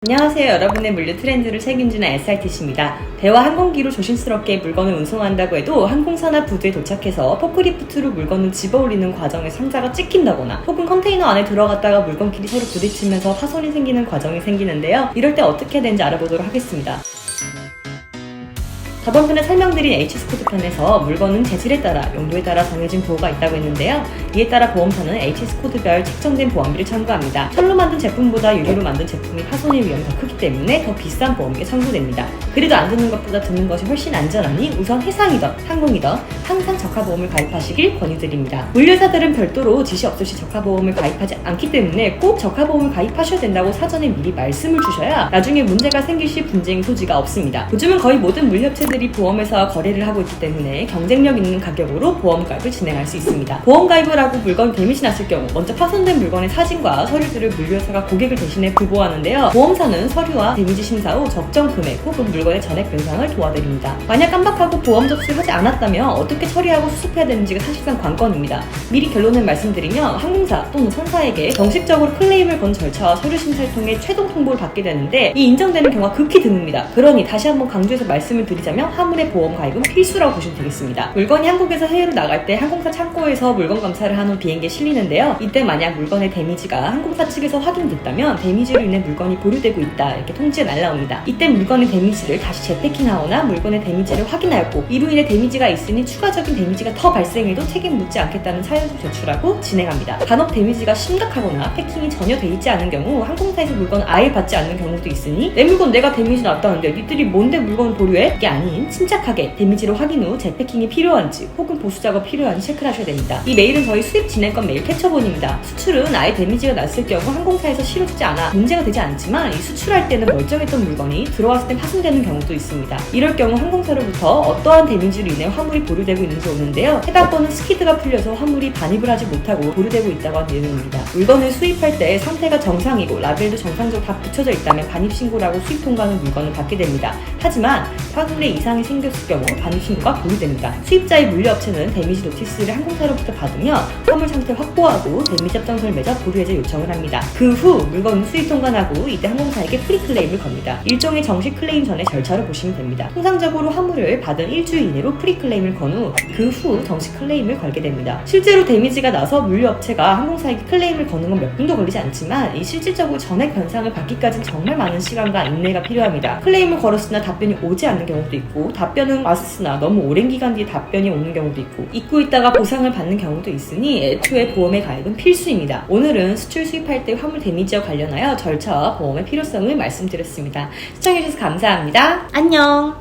안녕하세요. 여러분의 물류 트렌드를 책임지는 SRTC입니다. 배와 항공기로 조심스럽게 물건을 운송한다고 해도 항공사나 부두에 도착해서 포크리프트로 물건을 집어올리는 과정에 상자가 찍힌다거나 혹은 컨테이너 안에 들어갔다가 물건끼리 서로 부딪히면서 파손이 생기는 과정이 생기는데요. 이럴 때 어떻게 해야 되는지 알아보도록 하겠습니다. 저번 편에 설명드린 HS코드 편에서 물건은 재질에 따라 용도에 따라 정해진 보호가 있다고 했는데요. 이에 따라 보험사는 HS코드별 책정된 보험비를 청구합니다. 철로 만든 제품보다 유리로 만든 제품이 파손의 위험이 더 크기 때문에 더 비싼 보험비가 청구됩니다. 그래도 안 듣는 것보다 듣는 것이 훨씬 안전하니 우선 해상이든 항공이든 항상 적하보험을 가입하시길 권유드립니다. 물류사들은 별도로 지시 없이 적하보험을 가입하지 않기 때문에 꼭 적하보험을 가입하셔야 된다고 사전에 미리 말씀을 주셔야 나중에 문제가 생길 시 분쟁 소지가 없습니다. 요즘은 거의 모든 물류업체들이 보험회사와 거래를 하고 있기 때문에 경쟁력 있는 가격으로 보험 가입을 진행할 수 있습니다. 보험 가입을 하고 물건 데미지 났을 경우 먼저 파손된 물건의 사진과 서류들을 물류회사가 고객을 대신해 부보하는데요. 보험사는 서류와 데미지 심사 후 적정 금액 혹은 물건의 전액 변상을 도와드립니다. 만약 깜빡하고 보험 접수를 하지 않았다면 어떻게 처리하고 수습해야 되는지가 사실상 관건입니다. 미리 결론을 말씀드리면 항공사 또는 선사에게 정식적으로 클레임을 건 절차와 서류 심사를 통해 최종 통보를 받게 되는데 이 인정되는 경우가 극히 드뭅니다. 그러니 다시 한번 강조해서 말씀을 드리자면 화물의 보험 가입은 필수라고 보시면 되겠습니다. 물건이 한국에서 해외로 나갈 때 항공사 창고에서 물건 감사를 한 후 비행기에 실리는데요. 이때 만약 물건의 데미지가 항공사 측에서 확인됐다면 데미지로 인해 물건이 보류되고 있다 이렇게 통지가 날라옵니다. 이때 물건의 데미지를 다시 재패킹하거나 물건의 데미지를 확인하였고 이로 인해 데미지가 있으니 추가적인 데미지가 더 발생해도 책임 묻지 않겠다는 사연서 제출하고 진행합니다. 간혹 데미지가 심각하거나 패킹이 전혀 돼 있지 않은 경우 항공사에서 물건을 아예 받지 않는 경우도 있으니 내 물건 내가 데미지 났다는데 니들이 뭔데 물건을 보류해? 이게 아닌 침착하게 데미지를 확인 후 재패킹이 필요한지 혹은 보수 작업 필요한지 체크를 하셔야 됩니다. 이 메일은 저희 수입 진행권 메일 캡처본입니다. 수출은 아예 데미지가 났을 경우 항공사에서 실어주지 않아 문제가 되지 않지만 이 수출할 때는 멀쩡했던 물건이 들어왔을 때 파손되는 경우도 있습니다. 이럴 경우 항공사로부터 어떠한 데미지로 인해 화물이 보류되고 있는지 오는데요. 해당 건은 스키드가 풀려서 화물이 반입을 하지 못하고 보류되고 있다고 하는 내용입니다. 물건을 수입할 때 상태가 정상이고 라벨도 정상적으로 다 붙여져 있다면 반입신고라고 수입 통과하는 물건을 받게 됩니다. 하지만 화물에 이상이 생겼을 경우 반입신고가 보류됩니다. 수입자의 물류업체는 데미지 노티스를 항공사로부터 받으며 화물 상태 확보하고 데미지 협정서를 맺어 보류 해제 요청을 합니다. 그 후 물건은 수입 통관하고 이때 항공사에게 프리클레임을 겁니다. 일종의 정식 클레임 전의 절차로 보시면 됩니다. 통상적으로 화물을 받은 일주일 이내로 프리클레임을 건 후 그 후 정식 클레임을 걸게 됩니다. 실제로 데미지가 나서 물류업체가 항공사에게 클레임을 거는 건 몇 분도 걸리지 않지만 이 실질적으로 전액 변상을 받기까지는 정말 많은 시간과 인내가 필요합니다. 클레임을 걸었으나 답변이 오지 않는 경우도 있고 답변은 왔으나 너무 오랜 기간 뒤에 답변이 오는 경우도 있고 잊고 있다가 보상을 받는 경우도 있으니 애초에 보험의 가입은 필수입니다. 오늘은 수출 수입할 때 화물 데미지와 관련하여 절차와 보험의 필요성을 말씀드렸습니다. 시청해주셔서 감사합니다. 안녕.